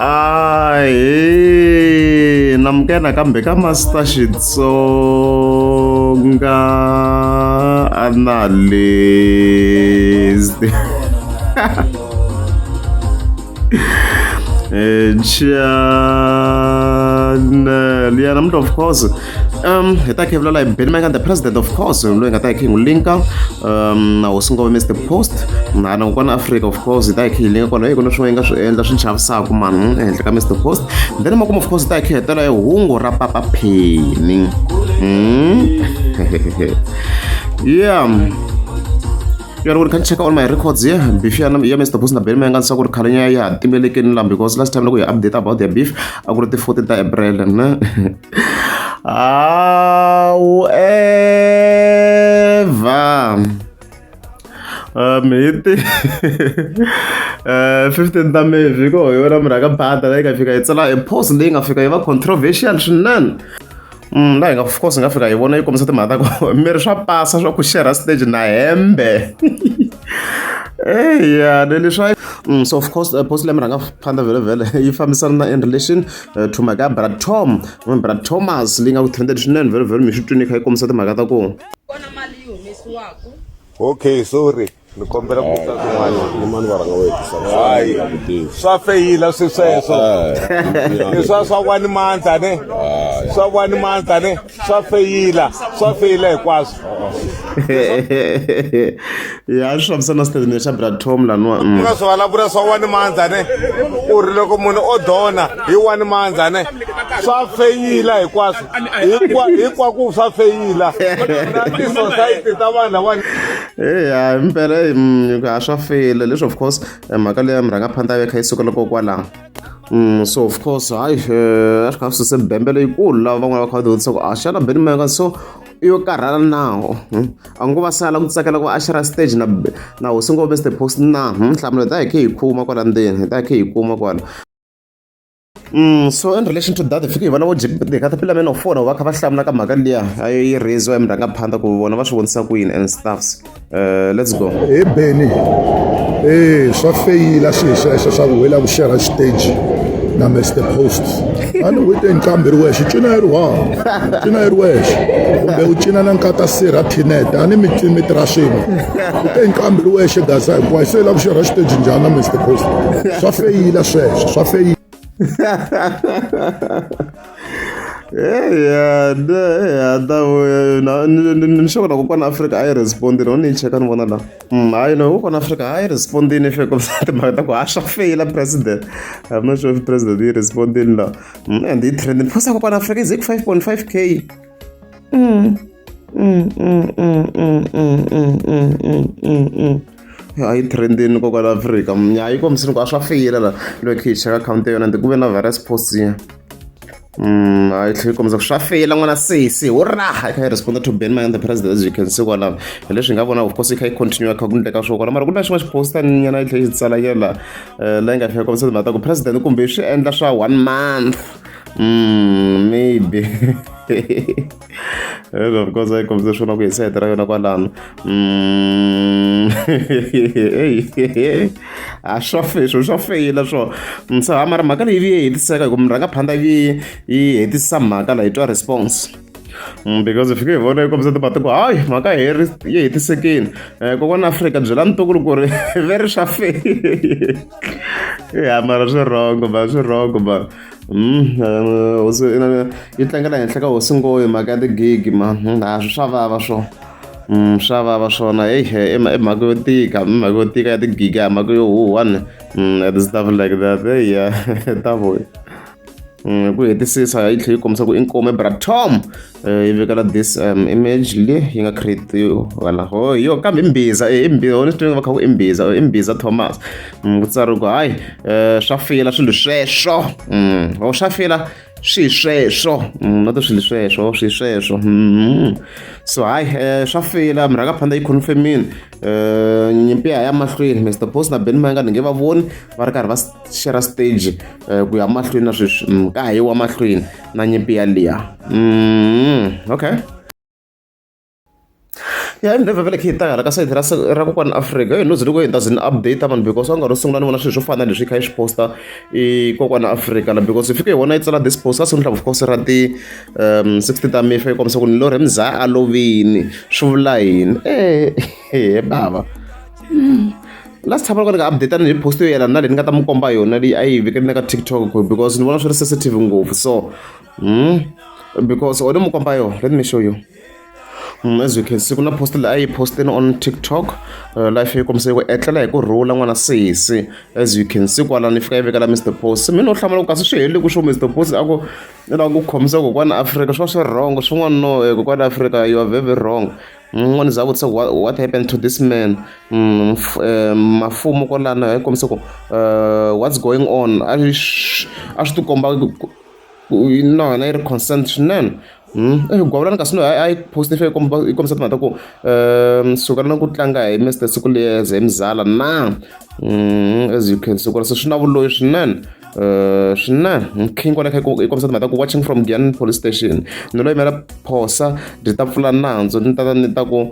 Ai, namkena kambe ka Master Xitsonga analyst. Channel. Yeah, I'm of course. Hita khevula la Ben Mayengani the president of course. Loyi nga ta hi linka na hosi ngoma Mr Post. Na Kokwani Africa of course hita hi linka kona hi kona swin'wana nga swi endla swi chavisaka mani ehenhla ka Mr Post. Then makumu of course hita hi hetela hi hungu ra Papa Penny. Yeah. You can check out my records here. Beef ya Mr Post na Ben Mayengani sa ku ri khale ya timelekeni la because last time loko hi update about their beef a ku ri ti 14 ta April ne. However, mate 15 ta May viko hi yona mhaka bada leyi nga fika hi tsala e post leyi nga fika yi va controversial swinene. La hi nga of course hi nga fika hi vona yi kombisa timhaka ta ku miri swa pasa swa ku share stage na hembe. Yeah, so of course post leyi mi rhanga phanda vhele yi fambisana na in relation to mhaka brother Tom, brother Thomas leyi nga ku trended swinene vhele mi swi twini kha yi kombisa timhaka ta ku kona mali yi humesiwaka. Okay, sorry. Ni kombela ku ta swin'wana ni mani va rhanga wetisa hayi swa feyila sweswo swa 1 month ne swa 1 month ne swa feyila hinkwaswo. Ya swi fambisana statement xa brother Tom laniwa nga swi vulavula swa 1 month ne ku ri loko munhu o dona hi 1 month ne swa feyila hinkwaswo hinkwako swa feyila na ti-society ta vanhu lavani. Yeah, impela a swa feyila leswi of course mhaka leyi mi rhanga phanda yi kha yi sukela kokwalaho. So of course hayi a swi kha swi suse bembe leyikulu lava van'wana va kha va vutisa ku a xana Ben Mayengani so yo karhala nawo a ngo va sala ku tsakela ku ashera stage na hosi ngoma Mr Post na nhlamulo ta hi khe hi khuma kwala ndzeni hi ta hi khe hi kuma kwala. So in relation to that fika hi vona vo dekata pilameni of fona va kha va hlamula ka mhaka liya a yi raise-wa hi murhangaphandla ku vona va swi vonisa ku yini and stuffs. Let's go. Hey Benny, swa feyila swilo sweswo swa ku wela ku share stage na Mr Post. A ni wite nkambi ri wexe cina yi ri one cina yi ri wexe kumbe u cina na nkata sirha thinete a ni mi tirha swin'we u te nkambi ri wexe gaza hinkwayo se yi lava ku share stage njhani na Mr Post. Swa feyila sweswo swa feyila. Ni sure na Kokwani Africa a yi respondile o ni yi cheka ni vona la hayi no Kokwani Africa a yi respondile fe kombisa timhaka ta ku a swa feyila president. I'm not sure if president yi respondile la and yi trending post ya Kokwani Africa is 5.5k. A yi trending Kokwani Africa a yi kombisini ku a swa feyila la loko hi cheka account yona and ku ve na various posts ya I tlhela kombisa ku swa feyila n'wana sesi wo raha kha yi respond to Ben Mayengani the president as you can see kwala hi leswi hi nga vona of course kha yi continue kha ku ndleka swo kwala mara ku na xin'wana xiposta nyana yi tlhela yi tsalayela laha yi nga fika kombisa timhaka ta ku president kumbe swi endla swa 1 month maybe. Of course I kombisa swona ku hi sayitela yona kwalano a swa feyila swo so mara mhaka leyi yi hetiseka hi ku murhangaphandla yi hetisisa mhaka la hi twa response because hi fike hi vona yi kombisa timhaka ku hayi mhaka yi hetisekile Kokwani Africa byela ntukulu ku ri very swa feyila ya mara swi wrong ba yi tlangela henhla ka hosi ngoyi mhaka ya tigigi swa vava swo swa vava swona i mhaka yo tika ya tigigi a mhaka yo huhwana and stuff like that ta voya ku hetisisa yi tlhela yi kombisa ku inkome brother Tom yi vekela this image leyi yi nga create wala yo kambe imbiza va kha ku imbiza Thomas ku tsariwa ku hayi swa feyila swilo sweswo swa feyila swilo sweswo not swilo sweswo so hayi swa feyila murhangaphandla yi confirmini nyimpi ya mahlweni Mr Post na Ben Mayengani nge va voni va ri karhi va share stage ku ya mahlweni na sweswi ka hi wa mahlweni na nyimpi ya liya okay. ya ni never vele khe hi ta hala ka sayiti ra kokwani Africa hi nozi loko hi doesn't update vanhu because va nga ro sungula ni vona swilo swo fana na leswi hi kha hi swi posta i kokwani Africa la because hi fike hi vona yi tsala this post ka sungula of course ra ti 60 ta May yi kombisa ku ni lori mza a lovini swi vula yini bava last time ni nga update ni post yo yelana na leyi ni nga ta mi komba yona leyi a yi vekele ka TikTok because ni vona swi ri sensitive ngopfu so because o ni mi komba yo let me show you. As you can see, kuna post I posted on TikTok. Life yi kombisa ku etlela hi ku rhula n'wana sesi. As you can see kwala ni fika yi veka la Mr Post. Mina no hlamala ku kasi swi hele ku sho Mr Post ako na ku khomisa ku kwana Africa swo wrong swin'wana no ku kwana Africa you are very wrong. N'wana za vutisa what happened to this man. Mafumo kwalana hi kombisa ku what's going on. A swi ti komba no na yi ri consent swinene. Gwavulani kasi no I post fe kombisa timhaka ku sukela na ku tlanga hi Mr siku liyeza hi mzala na as you can see kwala so swi na vuloyi swinene swinene king kwala kha i kombisa timhaka ku watching from Mayengani police station ni lo yimela phosa ndzi ta pfula nandzu ni ta ku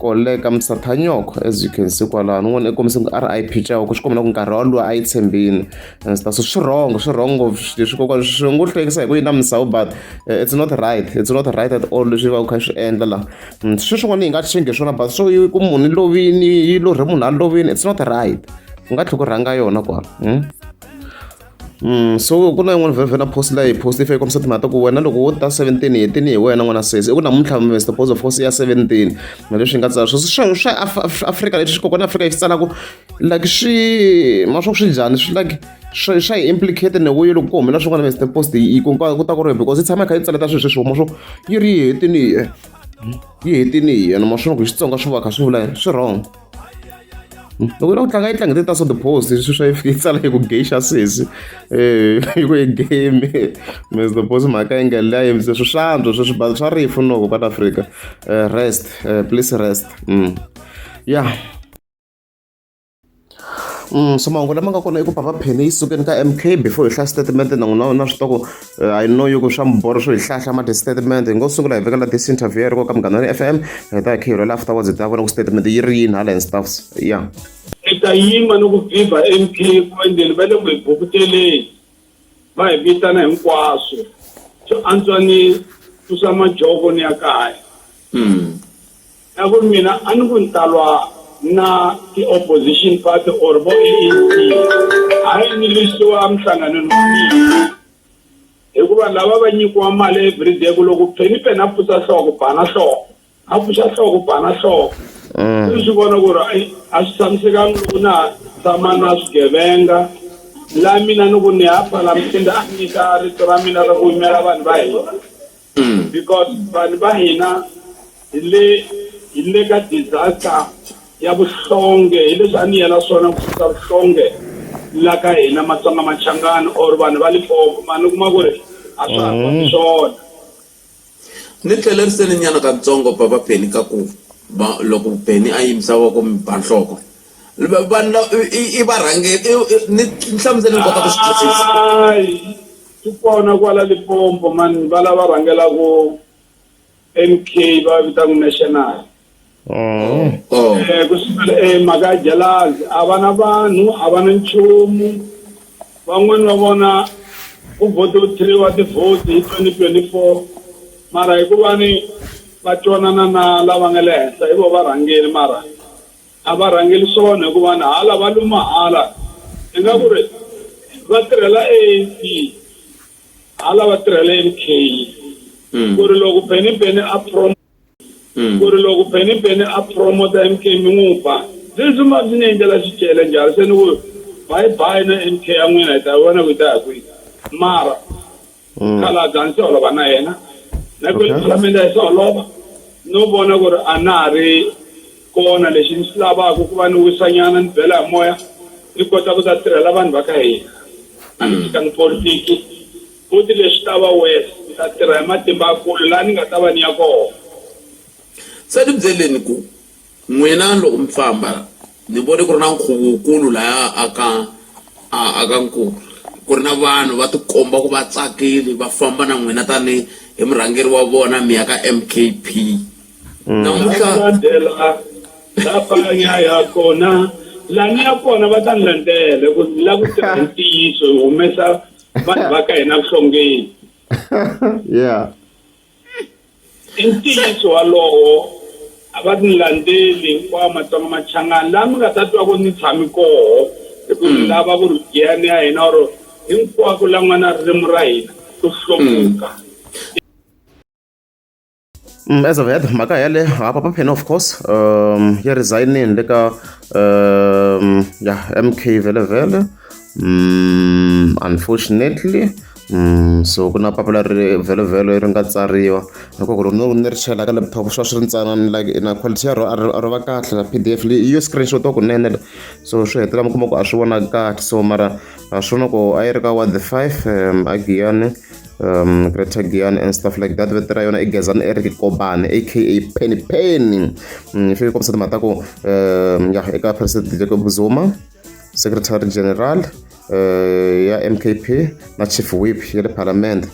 koleka msatanyoko as you can see kwala n'wana i kombisa ku RIP chawo ku swi kombela ku nkarhi walowo a yi tshembini so swi wrong leswi kokwana swi ngo hlekisa hi ku yi na misawu but it's not right at all leswi va ku kha swi endla la swi swin'wana yi nga chinge swona but so ku munhu i lovini yi lorhe munhu a lovini it's not right u nga tlhe ku rhanga yona kwala so ku na yin'wana vhevhela post leyi post ife yi kombisa timhaka ku wena loko wo ta 17 hetini hi wena n'wana sesi i ku namuntlha Mr Post of course ya 17 na leswi hi nga tsala swa Africa leswi swi kokwani Africa yi swi tsalaku like swi ma swa ku swi njhani swi like swa hi implicate ne wuyi loko ku humela swin'wana Mr Post yi ku ta ku ri because yi tshama kha yi tsaleta swilo sweswi ma swo yi ri yi hetini yena ma swo ku Xitsonga swi va kha swi vula swi wrong loko la ku tlanga yi tlangete ta so the post leswi swa yi tsala hi ku geisha sesi hi ku hi game Mr Post mhaka yi nga leya yimise swi swantswa sweswi but swa rifu noko ka Africa rest please rest yeah so mahungu lama nga kona i ku papa pheni yi sukeni ka MK before hi hlaya statement na n'wina na swi tiva ku I know you ku swa mboro swo hi hlahla ma statement hi ngo sungula hi vekela this interview ri ko ka Mayengani FM hi ta hi kha hi rhwela afterwards hi ta vona ku statement yi ri yini hala and stuffs yeah ita yima no ku viva MK ku endleni va le ku hi bukuteleni va hi vitana hinkwaswo so antswani ku sa majovo ni ya kaya ya ku mina a ni ku ntalwa na the opposition party or bo ANC hayi ni lisiwa mhlangano nomini hikuva lava va nyikiwa mali every day ku loko pheni a pfusa nhloko bana nhloko a pfuxa nhloko bana nhloko swi vona ku ri a swi tshamisekanga loko na tshama na swigevenga la mina ni ku ni hapa la mtenda a nyika rito ra mina ra ku yimela vanhu va hina because vanhu va hina hi le ka disaster ya vuhlonge hi leswi a ni yela swona ku susa vuhlonge la ka hina Matsonga Machangani or vanhu va Limpopo mani kuma ku ri a swa ha swona ni tlheleriseni nyana katsongo papa pheni ka ku loko pheni a yimisa voko mi ba nhloko vanhu i varhangeri ni hlamuseli ni kota ku swi twisisa swi kona kwala Limpopo mani va lava rhangelaku MK va vitaka national kusukela mhaka ya jalazi a va na vanhu a va na nchumu van'wani va vona ku voteriwa tivhoti hi 2024 mara hikuva ni va twanana na lava nga le henhla hi vo varhangeli mara a va rhangeli swona hikuva ni hala va luma hala hi nga ku ri va tirhela ANC hala va tirhela MK ku ri loko pheni ku ri loko pheni a promota MK mingupa leswi ma swi ni endlela xicele njhani se ni ku bye na MK ya n'wina hi ta vona ku ta ya kwihi mara khala dzani se holova na yena na ku lamenda hi se holova no vona ku ri a na ha ri kona lexi ni swi lavaka ku va ni wisanyana ni bela hi moya ni kota ku ta tirhela vanhu va ka hina a ni cikangi politiki futhi leswi ta va west ni ta tirha hi matimba akulu laha ni nga ta va ni ya kona se ni byeleni ku n'wina loko mi famba ni vone ku ri na nkhuvo wukulu laya aka nkulu ku ri na vanhu va tikomba ku va tsakile va famba na n'wina tani hi murhangeri wa vona mi ya ka MKP namuhla landela lapha ngiyaya khona la niya kona va ta ni landela ku la ku tirha ntiyiso humesa vanhu va ka hina vuhlongeni Yeah. i ntiyiso walowo a va ni landeli hinkwawo matsonga machangani laha mi nga ta twa ku ni tshami koho hi ku lava ku ri giyani ya hina or hinkwako la n'wana ririmi ra hina ku hlomuka. As of yet, maka yale Papa Penny, of course, here resigning like MK vele vele. Unfortunately, so kuna popular vele vele ringa tsariwa loko ku ri ni ri chela ka laptop swa swi ri ntsanana like na quality ya ro va kahle PDF leyi iyo screenshot wa kunene so swi hetela mi kuma ku a swi vona kahle so mara a swi vona ku a yi ri ka wa the 5 a Giyani Greater Giyani and stuff like that vetera yona i Gezani Eric Kobane aka Penny if you komisa timhaka ku eka President Jacob Zuma Secretary General ya MKP na Chief Whip ya Parliament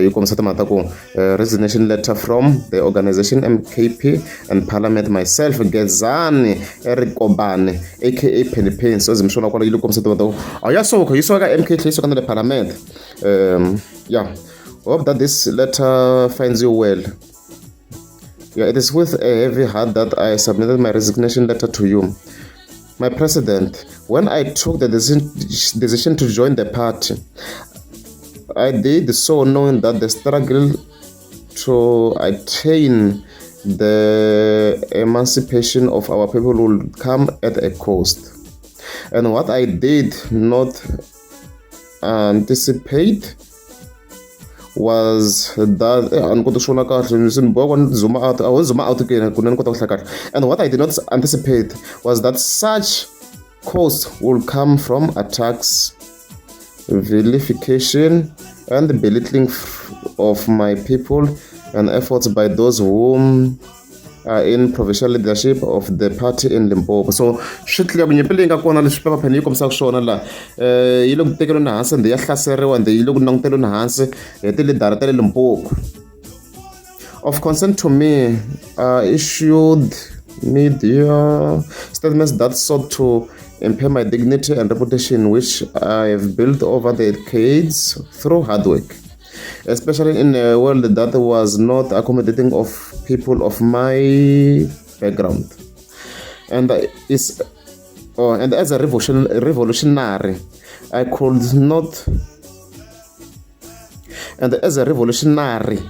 you komisa timhaka ku resignation letter from the organization MKP and Parliament myself Gezani Eric Kobane aka Penny so zimshona kwala yilo komisa timhaka ku ayasoka yisoka MKP yisoka na the Parliament yeah, hope that this letter finds you well. Yeah, it is with a heavy heart that I submitted my resignation letter to you. My President, when I took the decision to join the party, I did so knowing that the struggle to attain the emancipation of our people will come at a cost. And what I did not anticipate was that and what I did not anticipate was that such costs will come from attacks, vilification, and belittling of my people and efforts by those whom are in provincial leadership of the party in Limpopo. So shitli akunyepele nga kona leswi Papa Penny yikomisa ku swona la yi le ku tekela na hansi ndi ya hlaseriwa ndi yi le ku langutela na hansi hi tilidara ta le Limpopo. Of concern to me issued media statements that sought to impair my dignity and reputation which I have built over the decades through hard work, especially in a world that was not accommodating of people of my background. And as a revolutionary, I could not. And as a revolutionary,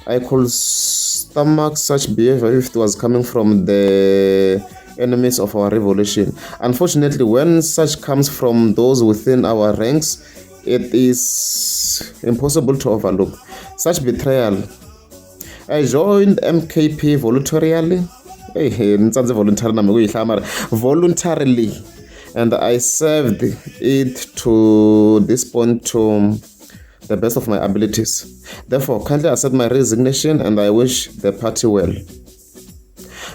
I could stomach such behavior if it was coming from the enemies of our revolution. Unfortunately, when such comes from those within our ranks, it is impossible to overlook such betrayal. I joined MKP voluntarily, and I served it to this point to the best of my abilities. Therefore, kindly accept my resignation and I wish the party well.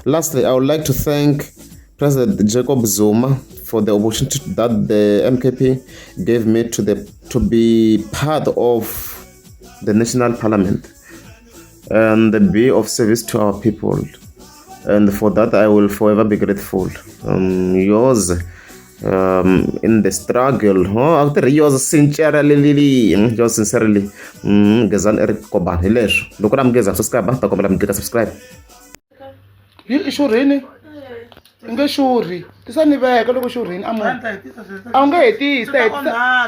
Lastly, I would like to thank President Jacob Zuma for the opportunity that the MKP gave me to be part of the national parliament and be of service to our people. And for that, I will forever be grateful. Yours in the struggle. Yours sincerely. Yours sincerely. Gezani Eric Kobane. Hilesho. Loko na mgeza subscribe. Takombela mgeza subscribe. Ishurini. Nge shuri. Tisani veka loko shurini amo. A nge hetisa.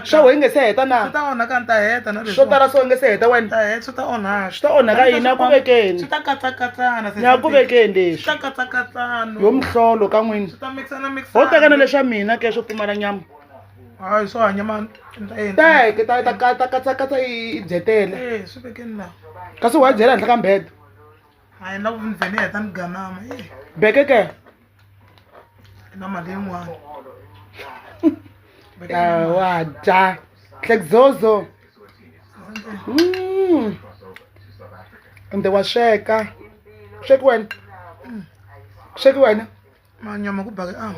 Xa we nge se heta na. Swi ta onhaka ni ta heta na leswi. Swo tala so nge se heta wena. Ta heta swi ta onhaka. Swi ta onhaka yina ku vekeni. Swi ta katsakatsana. Nya ku vekeni leswi. Swi ta katsakatsana. Yo mhlolo ka n'wina. Swi ta mixana. Ho tekana leswa mina ke swo pfumala nyama. Hayi swo hanya mani. Teke ta katsakatsa i dzetele. Swi vekeni la. Kasi wa byela handle ka mbhedo. Hayi na ku ni vhene heta ni ganama. Beke ke. Na mali yin'wana. Wa ja. Tlekzozo. Ende wa sweka. Sweki wena. Sweki wena. Manyama ku baka